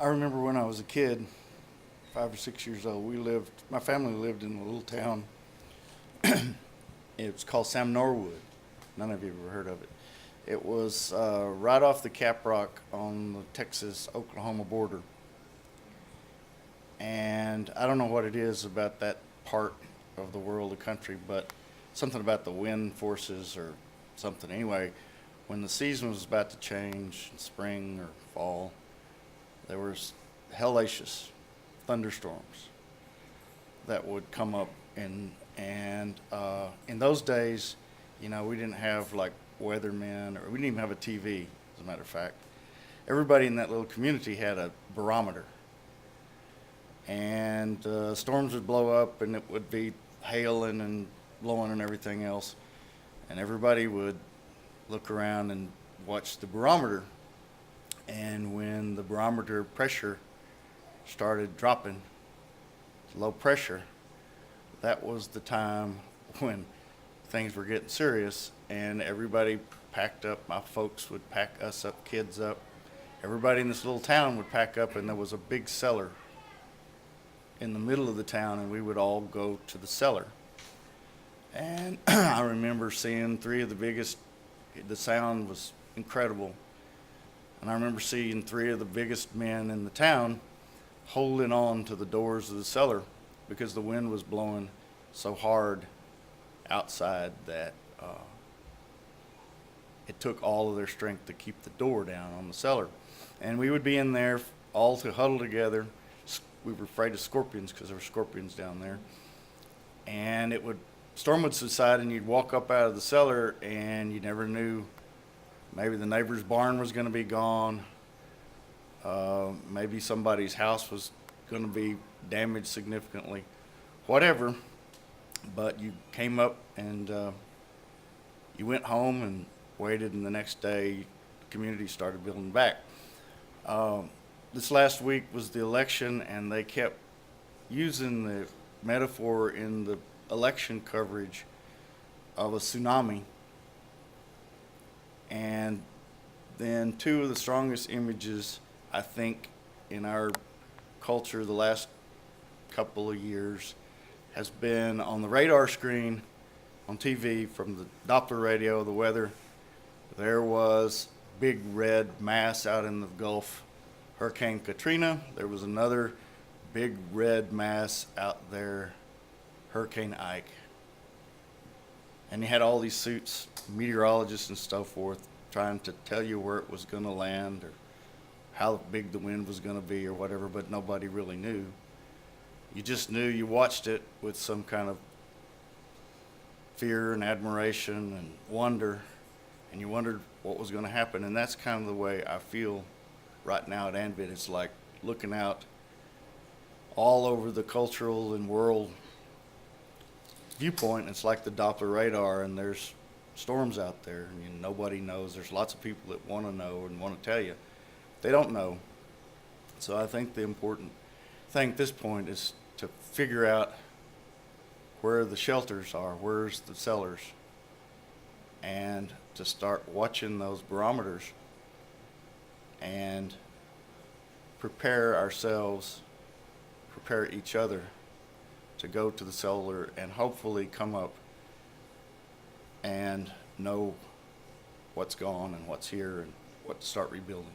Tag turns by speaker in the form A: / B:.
A: I remember when I was a kid, 5 or 6 years old, my family lived in a little town. It was called Sam Norwood. None of you have ever heard of it. It was right off the Caprock on the Texas-Oklahoma border. And I don't know what it is about that part of the world, the country, but something about the wind forces or something. Anyway, when the season was about to change, spring or fall, there was hellacious thunderstorms that would come up, and in those days, we didn't have like weathermen, or we didn't even have a TV. As a matter of fact, everybody in that little community had a barometer, and storms would blow up, and it would be hailing and blowing and everything else, and everybody would look around and watch the barometer. And when the barometer pressure started dropping, low pressure, that was the time when things were getting serious, and everybody packed up. My folks would pack us up, kids up. Everybody in this little town would pack up, and there was a big cellar in the middle of the town, and we would all go to the cellar. And I remember seeing three of the biggest, the sound was incredible. And I remember seeing three of the biggest men in the town holding on to the doors of the cellar because the wind was blowing so hard outside that it took all of their strength to keep the door down on the cellar. And we would be in there all to huddle together. We were afraid of scorpions because there were scorpions down there. And storm would subside, and you'd walk up out of the cellar, and you never knew. Maybe the neighbor's barn was going to be gone. Maybe somebody's house was going to be damaged significantly. Whatever. But you came up, and you went home and waited, and the next day the community started building back. This last week was the election, and they kept using the metaphor in the election coverage of a tsunami. And then two of the strongest images, I think, in our culture the last couple of years has been on the radar screen on TV from the Doppler radio, the weather. There was big red mass out in the Gulf, Hurricane Katrina. There was another big red mass out there, Hurricane Ike. And you had all these suits, meteorologists and so forth, trying to tell you where it was going to land or how big the wind was going to be or whatever, but nobody really knew. You just knew, you watched it with some kind of fear and admiration and wonder, and you wondered what was going to happen. And that's kind of the way I feel right now at ANVID. It's like looking out all over the cultural and world viewpoint. It's like the Doppler radar, and there's storms out there, and nobody knows. There's lots of people that want to know and want to tell you. They don't know. So I think the important thing at this point is to figure out where the shelters are, where's the cellars, and to start watching those barometers and prepare ourselves, prepare each other to go to the cellar and hopefully come up and know what's gone and what's here and what to start rebuilding.